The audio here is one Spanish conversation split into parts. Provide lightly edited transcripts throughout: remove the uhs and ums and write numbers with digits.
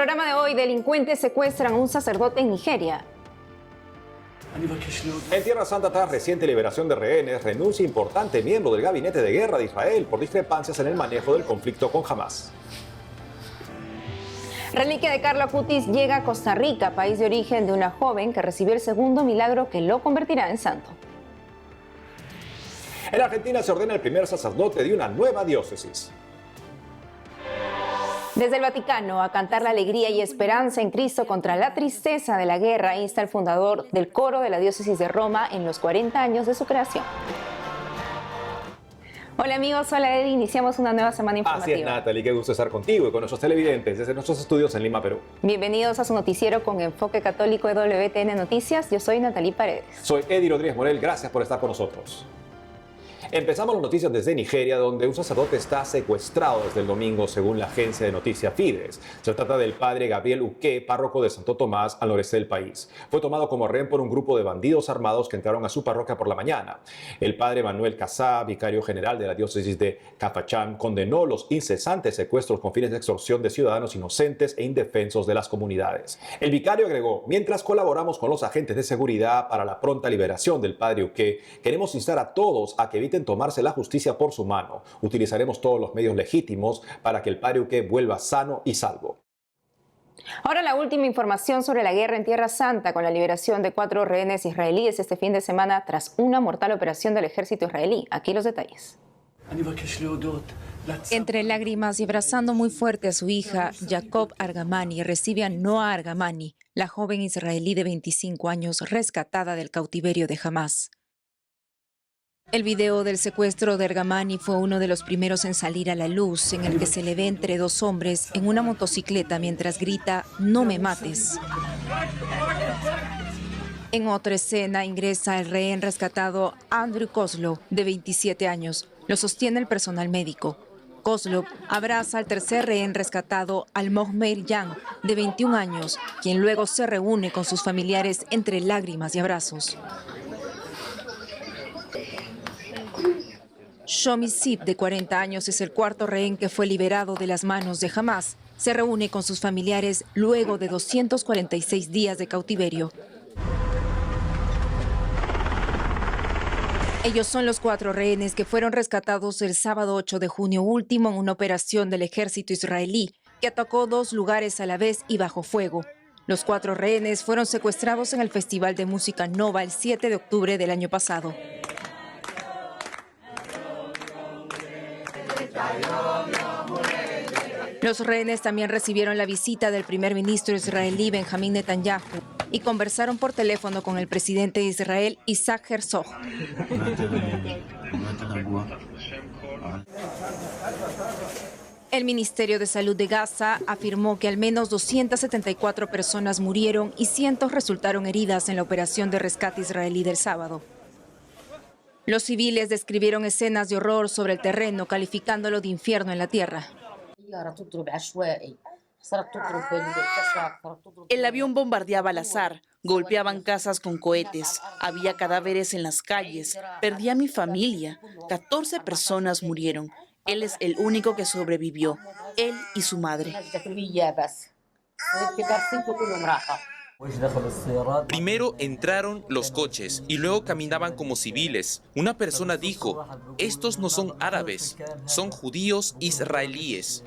programa de hoy, delincuentes secuestran a un sacerdote en Nigeria. En Tierra Santa, tras reciente liberación de rehenes, renuncia importante miembro del Gabinete de Guerra de Israel por discrepancias en el manejo del conflicto con Hamas. Reliquia de Carlo Acutis llega a Costa Rica, país de origen de una joven que recibió el segundo milagro que lo convertirá en santo. En Argentina se ordena el primer sacerdote de una nueva diócesis. Desde el Vaticano, a cantar la alegría y esperanza en Cristo contra la tristeza de la guerra, insta el fundador del coro de la diócesis de Roma en los 40 años de su creación. Hola amigos, hola Eddie, iniciamos una nueva semana informativa. Así es, Natalie, qué gusto estar contigo y con nuestros televidentes desde nuestros estudios en Lima, Perú. Bienvenidos a su noticiero con enfoque católico de WTN Noticias. Yo soy Natalie Paredes. Soy Eddie Rodríguez Morel, gracias por estar con nosotros. Empezamos las noticias desde Nigeria, donde un sacerdote está secuestrado desde el domingo, según la agencia de noticias Fides. Se trata del padre Gabriel Uke, párroco de Santo Tomás, al noreste del país. Fue tomado como rehén por un grupo de bandidos armados que entraron a su parroquia por la mañana. El padre Manuel Casá, vicario general de la diócesis de Cafachán, condenó los incesantes secuestros con fines de extorsión de ciudadanos inocentes e indefensos de las comunidades. El vicario agregó: mientras colaboramos con los agentes de seguridad para la pronta liberación del padre Uke, queremos instar a todos a que eviten tomarse la justicia por su mano. Utilizaremos todos los medios legítimos para que el padre Uke vuelva sano y salvo. Ahora la última información sobre la guerra en Tierra Santa, con la liberación de 4 rehenes israelíes este fin de semana tras una mortal operación del ejército israelí. Aquí los detalles. Entre lágrimas y abrazando muy fuerte a su hija, Jacob Argamani recibe a Noa Argamani, la joven israelí de 25 años rescatada del cautiverio de Hamas. El video del secuestro de Argamani fue uno de los primeros en salir a la luz, en el que se le ve entre 2 hombres en una motocicleta mientras grita «No me mates». En otra escena ingresa el rehén rescatado Andrew Kozlov, de 27 años. Lo sostiene el personal médico. Kozlov abraza al tercer rehén rescatado, al Mohmeir Yang, de 21 años, quien luego se reúne con sus familiares entre lágrimas y abrazos. Shomi Sip, de 40 años, es el 4.º rehén que fue liberado de las manos de Hamas. Se reúne con sus familiares luego de 246 días de cautiverio. Ellos son los 4 rehenes que fueron rescatados el sábado 8 de junio último en una operación del ejército israelí que atacó 2 lugares a la vez y bajo fuego. Los 4 rehenes fueron secuestrados en el Festival de Música Nova el 7 de octubre del año pasado. Los rehenes también recibieron la visita del primer ministro israelí Benjamín Netanyahu y conversaron por teléfono con el presidente de Israel, Isaac Herzog. El Ministerio de Salud de Gaza afirmó que al menos 274 personas murieron y cientos resultaron heridas en la operación de rescate israelí del sábado. Los civiles describieron escenas de horror sobre el terreno, calificándolo de infierno en la tierra. El avión bombardeaba al azar, golpeaban casas con cohetes, había cadáveres en las calles, perdí a mi familia, 14 personas murieron. Él es el único que sobrevivió, él y su madre. Primero entraron los coches y luego caminaban como civiles. Una persona dijo: estos no son árabes, son judíos israelíes.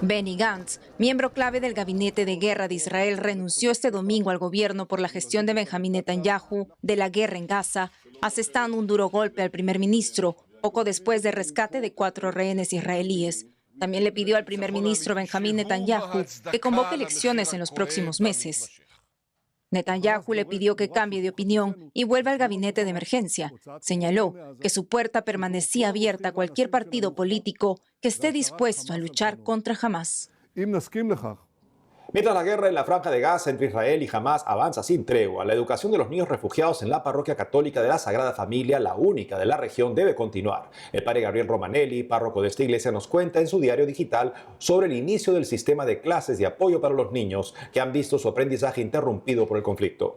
Benny Gantz, miembro clave del Gabinete de Guerra de Israel, renunció este domingo al gobierno por la gestión de Benjamín Netanyahu de la guerra en Gaza, asestando un duro golpe al primer ministro, poco después del rescate de 4 rehenes israelíes. También le pidió al primer ministro Benjamín Netanyahu que convoque elecciones en los próximos meses. Netanyahu le pidió que cambie de opinión y vuelva al gabinete de emergencia. Señaló que su puerta permanecía abierta a cualquier partido político que esté dispuesto a luchar contra Hamas. Mientras la guerra en la Franja de Gaza entre Israel y Hamas avanza sin tregua, la educación de los niños refugiados en la parroquia católica de la Sagrada Familia, la única de la región, debe continuar. El padre Gabriel Romanelli, párroco de esta iglesia, nos cuenta en su diario digital sobre el inicio del sistema de clases de apoyo para los niños que han visto su aprendizaje interrumpido por el conflicto.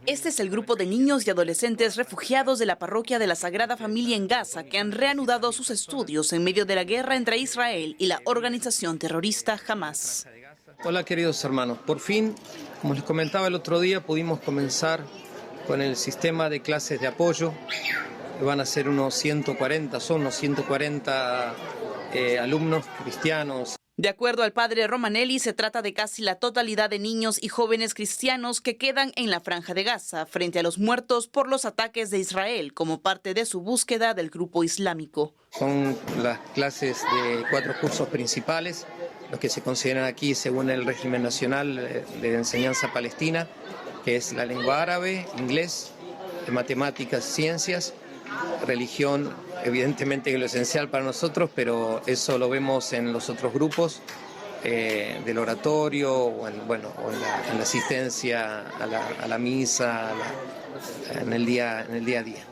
Este es el grupo de niños y adolescentes refugiados de la parroquia de la Sagrada Familia en Gaza que han reanudado sus estudios en medio de la guerra entre Israel y la organización terrorista Hamas. Hola queridos hermanos, por fin, como les comentaba el otro día, pudimos comenzar con el sistema de clases de apoyo. Van a ser unos 140, son unos 140 alumnos cristianos. De acuerdo al padre Romanelli, se trata de casi la totalidad de niños y jóvenes cristianos que quedan en la Franja de Gaza frente a los muertos por los ataques de Israel como parte de su búsqueda del grupo islámico. Son las clases de 4 cursos principales, los que se consideran aquí según el régimen nacional de enseñanza palestina, que es la lengua árabe, inglés, matemáticas, ciencias, religión, evidentemente que es lo esencial para nosotros, pero eso lo vemos en los otros grupos del oratorio o en la asistencia a la misa, en el día a día.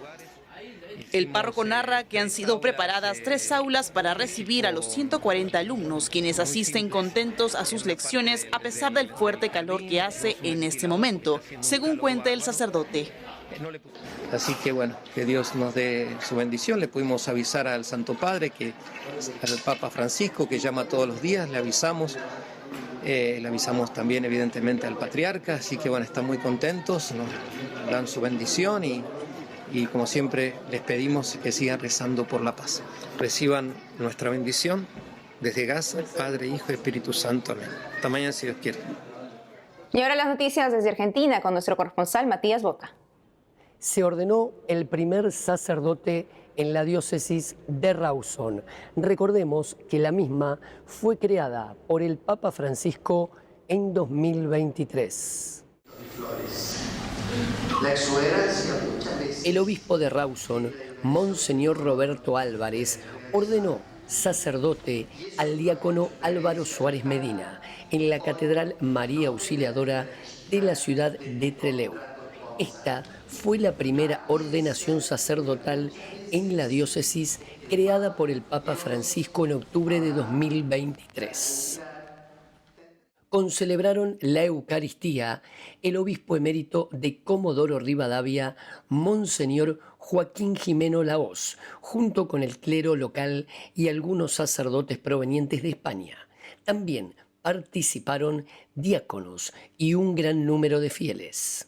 El párroco narra que han sido preparadas 3 aulas para recibir a los 140 alumnos, quienes asisten contentos a sus lecciones a pesar del fuerte calor que hace en este momento, según cuenta el sacerdote. Así que bueno, que Dios nos dé su bendición. Le pudimos avisar al Santo Padre, al Papa Francisco, que llama todos los días, le avisamos también evidentemente al Patriarca, así que bueno, están muy contentos, nos dan su bendición y como siempre les pedimos que sigan rezando por la paz. Reciban nuestra bendición desde Gaza, Padre, Hijo y Espíritu Santo. Amén. Hasta mañana si Dios quiere. Y ahora las noticias desde Argentina con nuestro corresponsal Matías Boca. Se ordenó el primer sacerdote en la diócesis de Rawson. Recordemos que la misma fue creada por el Papa Francisco en 2023. El obispo de Rawson, Monseñor Roberto Álvarez, ordenó sacerdote al diácono Álvaro Suárez Medina en la Catedral María Auxiliadora de la ciudad de Trelew. Esta fue la primera ordenación sacerdotal en la diócesis creada por el Papa Francisco en octubre de 2023. Concelebraron la Eucaristía el obispo emérito de Comodoro Rivadavia, Monseñor Joaquín Jimeno Lahoz, junto con el clero local y algunos sacerdotes provenientes de España. También participaron diáconos y un gran número de fieles.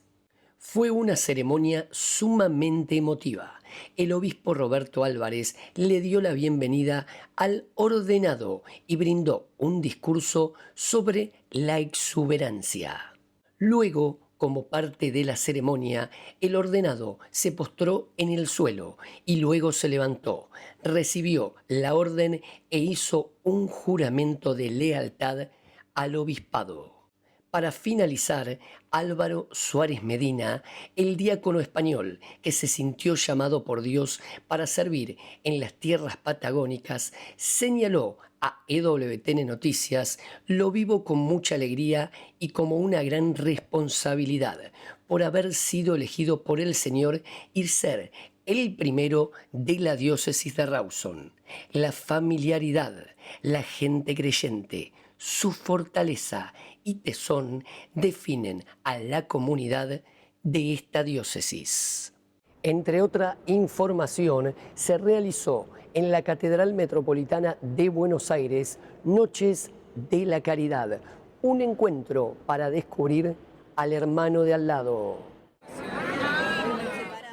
Fue una ceremonia sumamente emotiva. El obispo Roberto Álvarez le dio la bienvenida al ordenado y brindó un discurso sobre la exuberancia. Luego, como parte de la ceremonia, el ordenado se postró en el suelo y luego se levantó, recibió la orden e hizo un juramento de lealtad al obispado. Para finalizar, Álvaro Suárez Medina, el diácono español que se sintió llamado por Dios para servir en las tierras patagónicas, señaló a EWTN Noticias: lo vivo con mucha alegría y como una gran responsabilidad por haber sido elegido por el Señor y ser el primero de la diócesis de Rawson. La familiaridad, la gente creyente, su fortaleza y tesón definen a la comunidad de esta diócesis. Entre otra información, se realizó en la Catedral Metropolitana de Buenos Aires Noches de la Caridad, un encuentro para descubrir al hermano de al lado.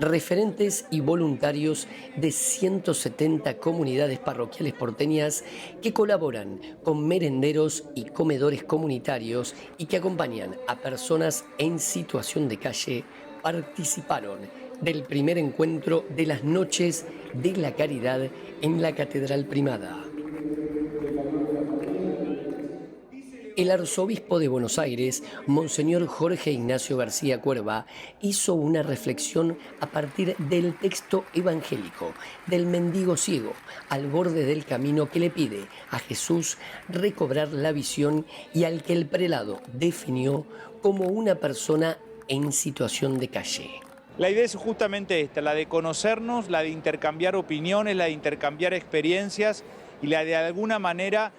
Referentes y voluntarios de 170 comunidades parroquiales porteñas que colaboran con merenderos y comedores comunitarios y que acompañan a personas en situación de calle participaron del primer encuentro de las Noches de la Caridad en la Catedral Primada. El arzobispo de Buenos Aires, Monseñor Jorge Ignacio García Cuerva, hizo una reflexión a partir del texto evangélico del mendigo ciego al borde del camino que le pide a Jesús recobrar la visión y al que el prelado definió como una persona en situación de calle. La idea es justamente esta, la de conocernos, la de intercambiar opiniones, la de intercambiar experiencias y la de alguna manera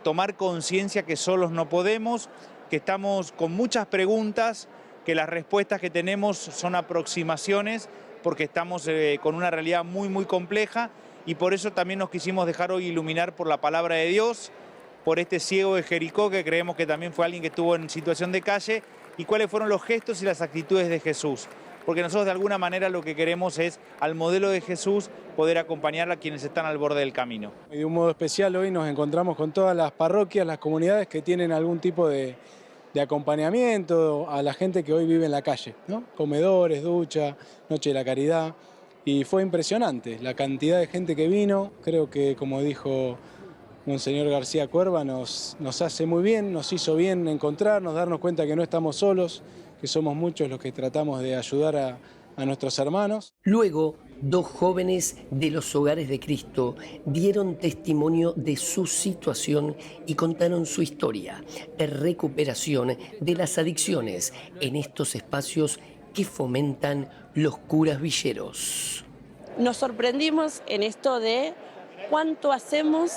tomar conciencia que solos no podemos, que estamos con muchas preguntas, que las respuestas que tenemos son aproximaciones porque estamos con una realidad muy compleja y por eso también nos quisimos dejar hoy iluminar por la palabra de Dios, por este ciego de Jericó que creemos que también fue alguien que estuvo en situación de calle y cuáles fueron los gestos y las actitudes de Jesús. Porque nosotros de alguna manera lo que queremos es, al modelo de Jesús, poder acompañar a quienes están al borde del camino. Y de un modo especial hoy nos encontramos con todas las parroquias, las comunidades que tienen algún tipo de acompañamiento a la gente que hoy vive en la calle, ¿no? Comedores, ducha, Noche de la Caridad, y fue impresionante la cantidad de gente que vino. Creo que, como dijo Monseñor García Cuerva, nos hace muy bien, nos hizo bien encontrarnos, darnos cuenta que no estamos solos, que somos muchos los que tratamos de ayudar a nuestros hermanos. Luego, 2 jóvenes de los Hogares de Cristo dieron testimonio de su situación y contaron su historia de recuperación de las adicciones en estos espacios que fomentan los curas villeros. Nos sorprendimos en esto de cuánto hacemos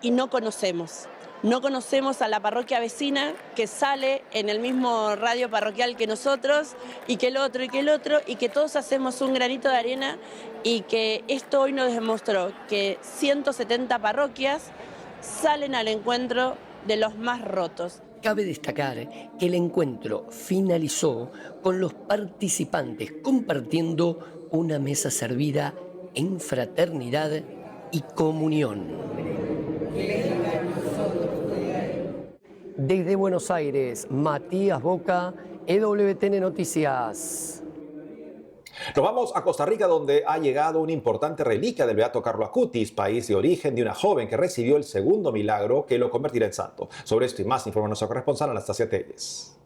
y no conocemos. No conocemos a la parroquia vecina que sale en el mismo radio parroquial que nosotros y que el otro y que el otro y que todos hacemos un granito de arena y que esto hoy nos demostró que 170 parroquias salen al encuentro de los más rotos. Cabe destacar que el encuentro finalizó con los participantes compartiendo una mesa servida en fraternidad y comunión. Desde Buenos Aires, Matías Boca, EWTN Noticias. Nos vamos a Costa Rica, donde ha llegado una importante reliquia del beato Carlo Acutis, país de origen de una joven que recibió el segundo milagro que lo convertirá en santo. Sobre esto y más informa nuestra corresponsal Anastasia Telles.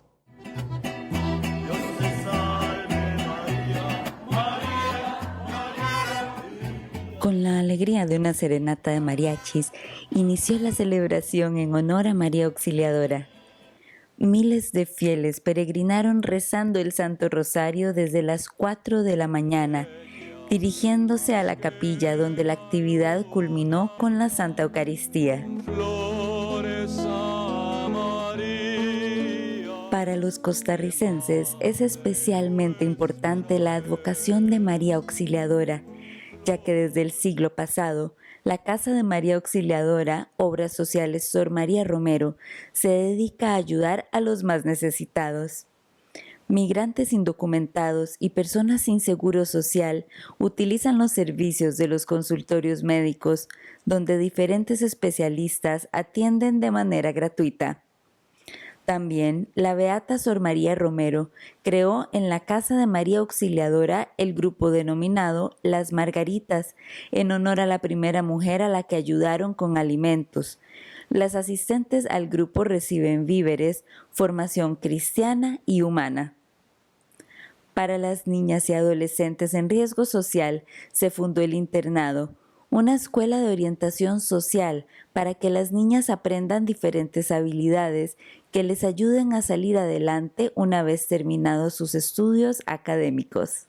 Con la alegría de una serenata de mariachis, inició la celebración en honor a María Auxiliadora. Miles de fieles peregrinaron rezando el Santo Rosario desde las 4 de la mañana, dirigiéndose a la capilla donde la actividad culminó con la Santa Eucaristía. Para los costarricenses es especialmente importante la advocación de María Auxiliadora, ya que desde el siglo pasado, la Casa de María Auxiliadora, Obras Sociales Sor María Romero, se dedica a ayudar a los más necesitados. Migrantes indocumentados y personas sin seguro social utilizan los servicios de los consultorios médicos, donde diferentes especialistas atienden de manera gratuita. También, la beata Sor María Romero creó en la Casa de María Auxiliadora el grupo denominado Las Margaritas, en honor a la primera mujer a la que ayudaron con alimentos. Las asistentes al grupo reciben víveres, formación cristiana y humana. Para las niñas y adolescentes en riesgo social se fundó el internado, una escuela de orientación social para que las niñas aprendan diferentes habilidades que les ayuden a salir adelante una vez terminados sus estudios académicos.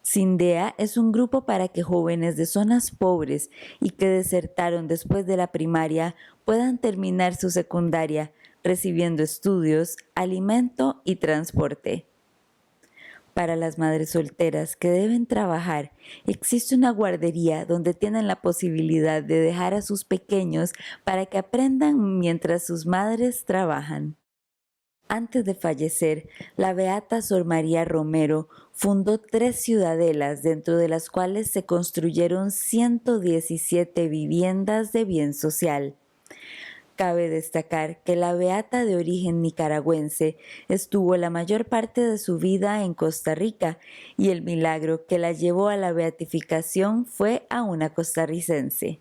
Sindea es un grupo para que jóvenes de zonas pobres y que desertaron después de la primaria puedan terminar su secundaria, recibiendo estudios, alimento y transporte. Para las madres solteras que deben trabajar, existe una guardería donde tienen la posibilidad de dejar a sus pequeños para que aprendan mientras sus madres trabajan. Antes de fallecer, la beata Sor María Romero fundó 3 ciudadelas, dentro de las cuales se construyeron 117 viviendas de bien social. Cabe destacar que la beata de origen nicaragüense estuvo la mayor parte de su vida en Costa Rica y el milagro que la llevó a la beatificación fue a una costarricense.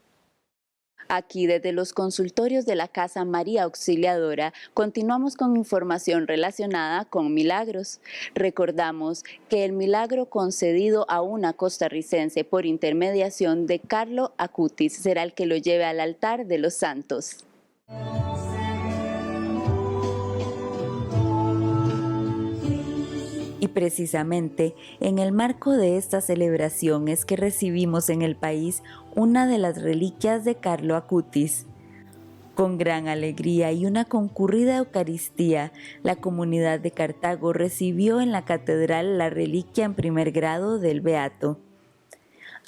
Aquí desde los consultorios de la Casa María Auxiliadora continuamos con información relacionada con milagros. Recordamos que el milagro concedido a una costarricense por intermediación de Carlo Acutis será el que lo lleve al altar de los santos. Y precisamente en el marco de esta celebración es que recibimos en el país una de las reliquias de Carlo Acutis. Con gran alegría y una concurrida Eucaristía, la comunidad de Cartago recibió en la catedral la reliquia en primer grado del Beato.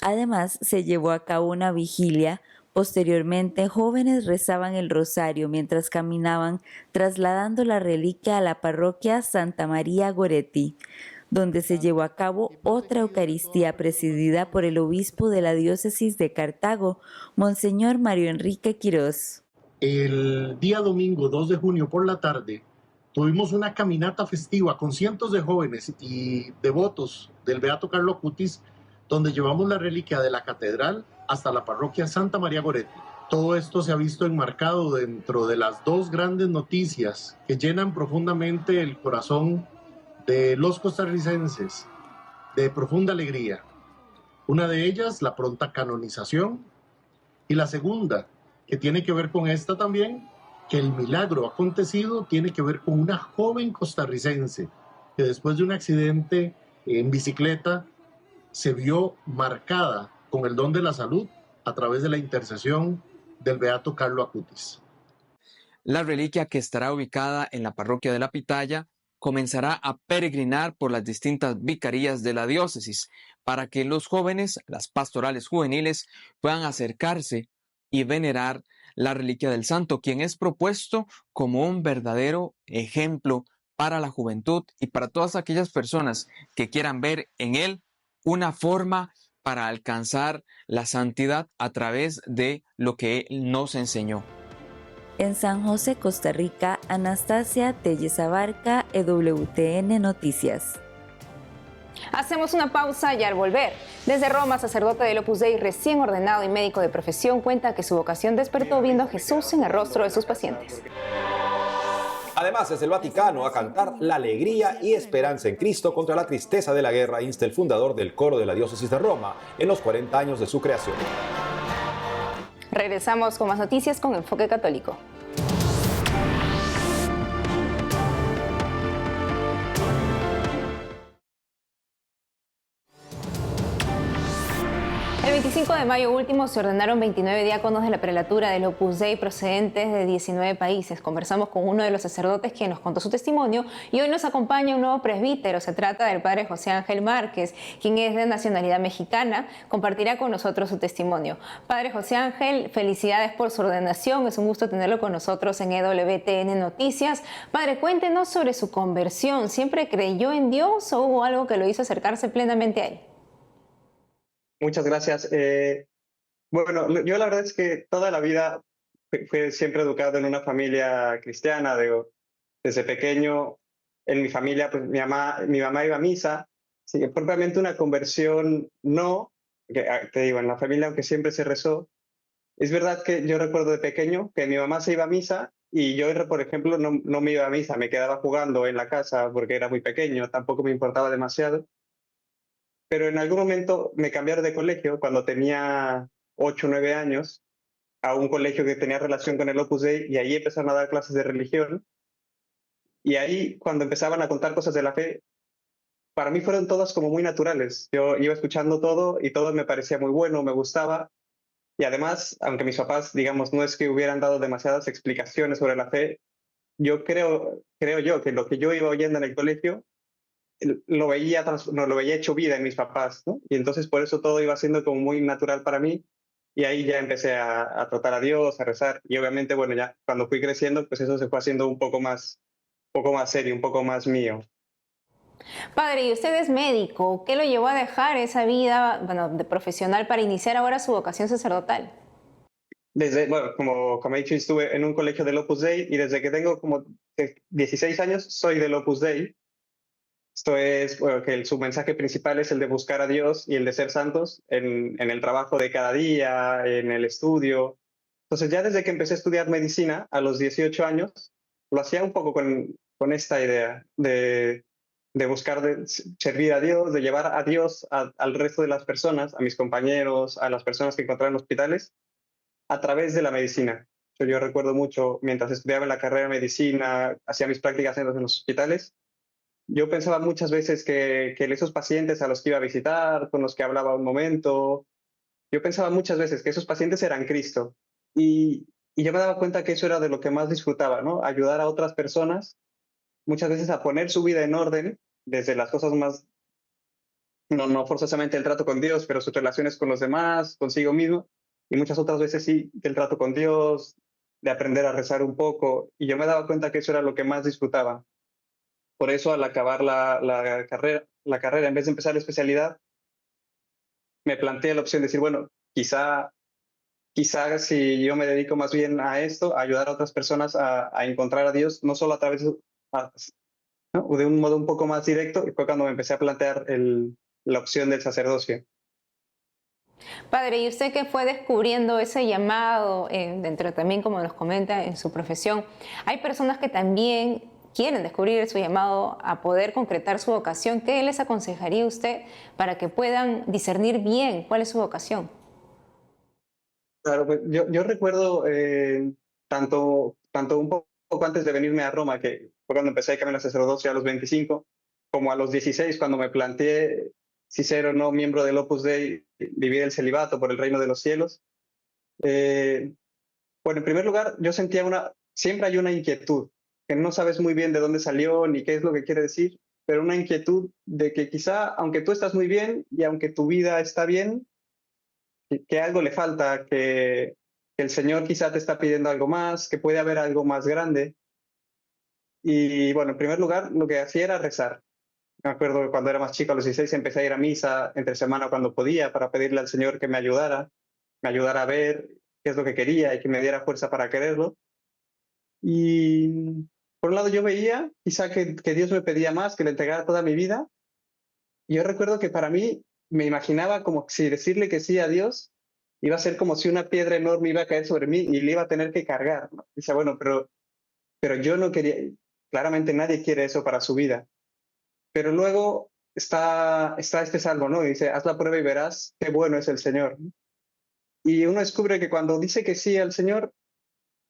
Además, se llevó a cabo una vigilia. Posteriormente, jóvenes rezaban el rosario mientras caminaban, trasladando la reliquia a la parroquia Santa María Goretti, donde se llevó a cabo otra Eucaristía presidida por el obispo de la diócesis de Cartago, Monseñor Mario Enrique Quirós. El día domingo 2 de junio por la tarde tuvimos una caminata festiva con cientos de jóvenes y devotos del Beato Carlo Acutis, donde llevamos la reliquia de la catedral hasta la parroquia Santa María Goretti. Todo esto se ha visto enmarcado dentro de las dos grandes noticias que llenan profundamente el corazón de los costarricenses de profunda alegría. Una de ellas, la pronta canonización, y la segunda, que tiene que ver con esta también, que el milagro acontecido tiene que ver con una joven costarricense que después de un accidente en bicicleta se vio marcada con el don de la salud a través de la intercesión del Beato Carlo Acutis. La reliquia, que estará ubicada en la parroquia de La Pitaya, comenzará a peregrinar por las distintas vicarías de la diócesis para que los jóvenes, las pastorales juveniles, puedan acercarse y venerar la reliquia del santo, quien es propuesto como un verdadero ejemplo para la juventud y para todas aquellas personas que quieran ver en él una forma para alcanzar la santidad a través de lo que él nos enseñó. En San José, Costa Rica, Anastasia Telles Abarca, EWTN Noticias. Hacemos una pausa y al volver, desde Roma, sacerdote del Opus Dei recién ordenado y médico de profesión cuenta que su vocación despertó viendo a Jesús en el rostro de sus pacientes. Además, desde el Vaticano, a cantar la alegría y esperanza en Cristo contra la tristeza de la guerra, insta el fundador del coro de la diócesis de Roma en los 40 años de su creación. Regresamos con más noticias con Enfoque Católico. El 25 de mayo último se ordenaron 29 diáconos de la prelatura del Opus Dei procedentes de 19 países. Conversamos con uno de los sacerdotes que nos contó su testimonio y hoy nos acompaña un nuevo presbítero. Se trata del padre José Ángel Márquez, quien es de nacionalidad mexicana. Compartirá con nosotros su testimonio. Padre José Ángel, felicidades por su ordenación. Es un gusto tenerlo con nosotros en EWTN Noticias. Padre, cuéntenos sobre su conversión. ¿Siempre creyó en Dios o hubo algo que lo hizo acercarse plenamente a Él? Muchas gracias. Bueno, yo la verdad es que toda la vida fui siempre educado en una familia cristiana. Desde pequeño, en mi familia, pues mi mamá iba a misa. Sí, propiamente una conversión no, te digo, en la familia, aunque siempre se rezó. Es verdad que yo recuerdo de pequeño que mi mamá se iba a misa y yo, por ejemplo, no me iba a misa, me quedaba jugando en la casa porque era muy pequeño, tampoco me importaba demasiado. Pero en algún momento me cambiaron de colegio cuando tenía 8 o 9 años a un colegio que tenía relación con el Opus Dei y ahí empezaron a dar clases de religión. Y ahí, cuando empezaban a contar cosas de la fe, para mí fueron todas como muy naturales. Yo iba escuchando todo y todo me parecía muy bueno, me gustaba. Y además, aunque mis papás, digamos, no es que hubieran dado demasiadas explicaciones sobre la fe, yo creo yo que lo que yo iba oyendo en el colegio lo veía hecho vida en mis papás, ¿no? Y entonces por eso todo iba siendo como muy natural para mí y ahí ya empecé a tratar a Dios, a rezar y obviamente, bueno, ya cuando fui creciendo, pues eso se fue haciendo un poco más serio, un poco más mío. Padre, y usted es médico, ¿qué lo llevó a dejar esa vida, de profesional para iniciar ahora su vocación sacerdotal? Bueno, como he dicho, estuve en un colegio del Opus Dei y desde que tengo como 16 años soy del Opus Dei. Esto es que su mensaje principal es el de buscar a Dios y el de ser santos en el trabajo de cada día, en el estudio. Entonces ya desde que empecé a estudiar medicina a los 18 años, lo hacía un poco con esta idea de buscar servir a Dios, de llevar a Dios al resto de las personas, a mis compañeros, a las personas que encontraba en hospitales, a través de la medicina. Yo recuerdo mucho, mientras estudiaba en la carrera de medicina, hacía mis prácticas en los hospitales, yo pensaba muchas veces que esos pacientes a los que iba a visitar, con los que hablaba un momento, yo pensaba muchas veces que esos pacientes eran Cristo. Y Y yo me daba cuenta que eso era de lo que más disfrutaba, ¿no? Ayudar a otras personas, muchas veces a poner su vida en orden, desde las cosas más, no forzosamente el trato con Dios, pero sus relaciones con los demás, consigo mismo, y muchas otras veces sí, el trato con Dios, de aprender a rezar un poco, y yo me daba cuenta que eso era lo que más disfrutaba. Por eso, al acabar la carrera, en vez de empezar la especialidad, me planteé la opción de decir, bueno, quizá si yo me dedico más bien a esto, a ayudar a otras personas a encontrar a Dios, no solo a través ¿no? de un modo un poco más directo, y fue cuando me empecé a plantear la opción del sacerdocio. Padre, ¿y usted que fue descubriendo ese llamado dentro también, como nos comenta, en su profesión? Hay personas que también quieren descubrir su llamado a poder concretar su vocación. ¿Qué les aconsejaría usted para que puedan discernir bien cuál es su vocación? Claro, pues yo recuerdo tanto un poco antes de venirme a Roma, que fue cuando empecé a camino al sacerdocio a los 25, como a los 16, cuando me planteé si ser o no miembro del Opus Dei, vivir el celibato por el reino de los cielos. Bueno, en primer lugar, yo sentía siempre hay una inquietud, que no sabes muy bien de dónde salió ni qué es lo que quiere decir, pero una inquietud de que quizá, aunque tú estás muy bien y aunque tu vida está bien, que algo le falta, que el Señor quizá te está pidiendo algo más, que puede haber algo más grande. Y bueno, en primer lugar, lo que hacía era rezar. Me acuerdo que cuando era más chico, a los 16, empecé a ir a misa entre semana cuando podía para pedirle al Señor que me ayudara a ver qué es lo que quería y que me diera fuerza para quererlo. Y por un lado yo veía quizá que Dios me pedía más, que le entregara toda mi vida. Y yo recuerdo que para mí me imaginaba como si decirle que sí a Dios iba a ser como si una piedra enorme iba a caer sobre mí y le iba a tener que cargar, ¿no? Dice, bueno, pero yo no quería, claramente nadie quiere eso para su vida. Pero luego está este salmo, ¿no? Dice, haz la prueba y verás qué bueno es el Señor. Y uno descubre que cuando dice que sí al Señor,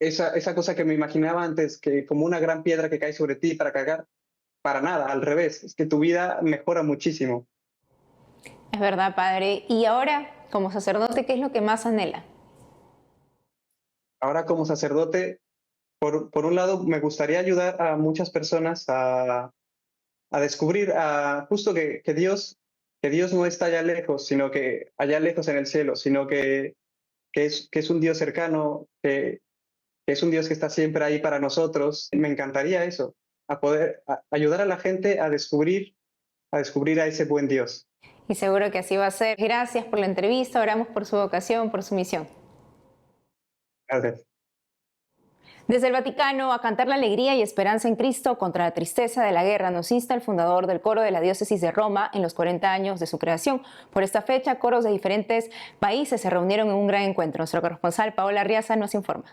esa cosa que me imaginaba antes, que como una gran piedra que cae sobre ti para cargar, para nada, al revés, es que tu vida mejora muchísimo. Es verdad, Padre. Y ahora, como sacerdote, ¿qué es lo que más anhela? Ahora, como sacerdote, por un lado, me gustaría ayudar a muchas personas a descubrir justo que Dios no está allá lejos, sino que allá lejos en el cielo, sino que es un Dios cercano, que es un Dios que está siempre ahí para nosotros. Me encantaría eso, poder ayudar a la gente a descubrir a ese buen Dios. Y seguro que así va a ser. Gracias por la entrevista, oramos por su vocación, por su misión. Gracias. Desde el Vaticano, a cantar la alegría y esperanza en Cristo contra la tristeza de la guerra, nos insta el fundador del coro de la diócesis de Roma en los 40 años de su creación. Por esta fecha, coros de diferentes países se reunieron en un gran encuentro. Nuestro corresponsal Paola Arriaza nos informa.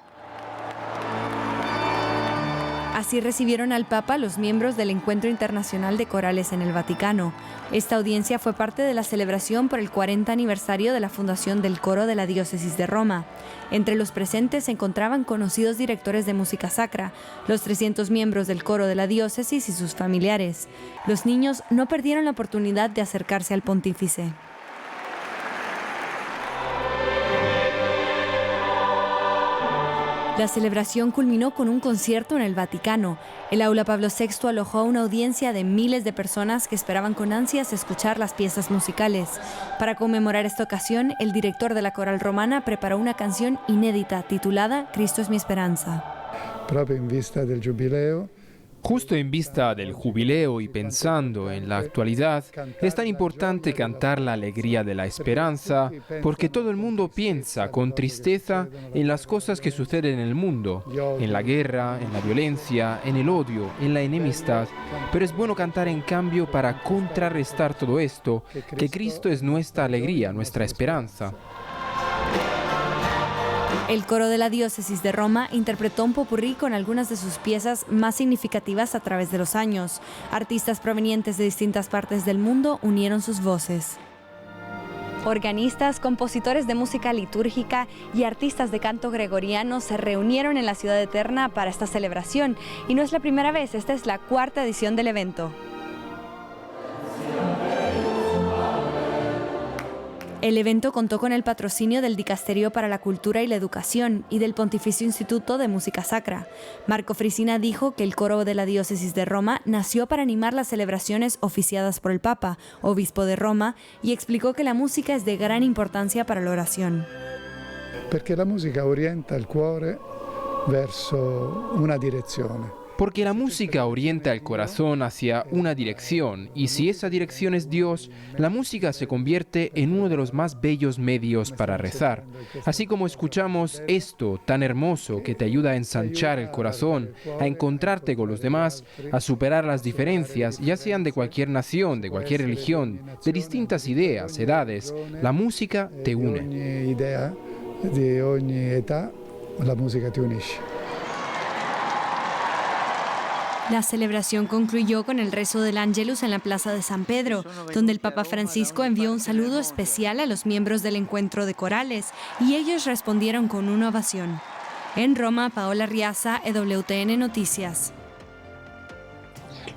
Así recibieron al Papa los miembros del Encuentro Internacional de Corales en el Vaticano. Esta audiencia fue parte de la celebración por el 40 aniversario de la fundación del coro de la diócesis de Roma. Entre los presentes se encontraban conocidos directores de música sacra, los 300 miembros del coro de la diócesis y sus familiares. Los niños no perdieron la oportunidad de acercarse al pontífice. La celebración culminó con un concierto en el Vaticano. El Aula Pablo VI alojó a una audiencia de miles de personas que esperaban con ansias escuchar las piezas musicales. Para conmemorar esta ocasión, el director de la Coral Romana preparó una canción inédita titulada Cristo es mi esperanza. Proprio in vista del giubileo. Justo en vista del jubileo y pensando en la actualidad, es tan importante cantar la alegría de la esperanza, porque todo el mundo piensa con tristeza en las cosas que suceden en el mundo, en la guerra, en la violencia, en el odio, en la enemistad. Pero es bueno cantar en cambio para contrarrestar todo esto, que Cristo es nuestra alegría, nuestra esperanza. El coro de la diócesis de Roma interpretó un popurrí con algunas de sus piezas más significativas a través de los años. Artistas provenientes de distintas partes del mundo unieron sus voces. Organistas, compositores de música litúrgica y artistas de canto gregoriano se reunieron en la ciudad eterna para esta celebración. Y no es la primera vez, esta es la cuarta edición del evento. El evento contó con el patrocinio del Dicasterio para la Cultura y la Educación y del Pontificio Instituto de Música Sacra. Marco Frisina dijo que el coro de la Diócesis de Roma nació para animar las celebraciones oficiadas por el Papa, obispo de Roma, y explicó que la música es de gran importancia para la oración. Porque la música orienta el cuore verso una direzione. Porque la música orienta el corazón hacia una dirección, y si esa dirección es Dios, la música se convierte en uno de los más bellos medios para rezar. Así como escuchamos esto tan hermoso que te ayuda a ensanchar el corazón, a encontrarte con los demás, a superar las diferencias, ya sean de cualquier nación, de cualquier religión, de distintas ideas, edades, la música te une. De ogni età, la música te unisce. La celebración concluyó con el rezo del Ángelus en la Plaza de San Pedro, donde el Papa Francisco envió un saludo especial a los miembros del encuentro de corales, y ellos respondieron con una ovación. En Roma, Paola Riaza, EWTN Noticias.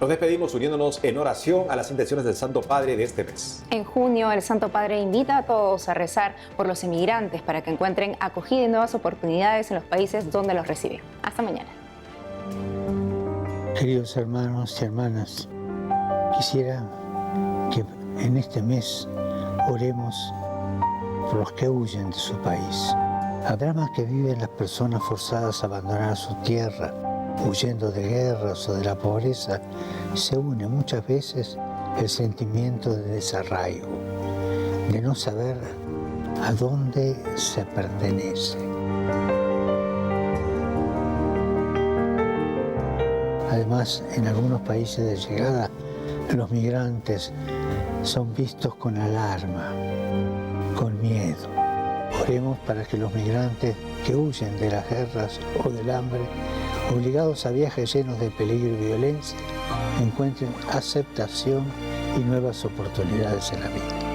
Nos despedimos uniéndonos en oración a las intenciones del Santo Padre de este mes. En junio, el Santo Padre invita a todos a rezar por los inmigrantes para que encuentren acogida y nuevas oportunidades en los países donde los reciben. Hasta mañana. Queridos hermanos y hermanas, quisiera que en este mes oremos por los que huyen de su país. Al drama que viven las personas forzadas a abandonar su tierra, huyendo de guerras o de la pobreza, se une muchas veces el sentimiento de desarraigo, de no saber a dónde se pertenece. Además, en algunos países de llegada, los migrantes son vistos con alarma, con miedo. Oremos para que los migrantes que huyen de las guerras o del hambre, obligados a viajes llenos de peligro y violencia, encuentren aceptación y nuevas oportunidades en la vida.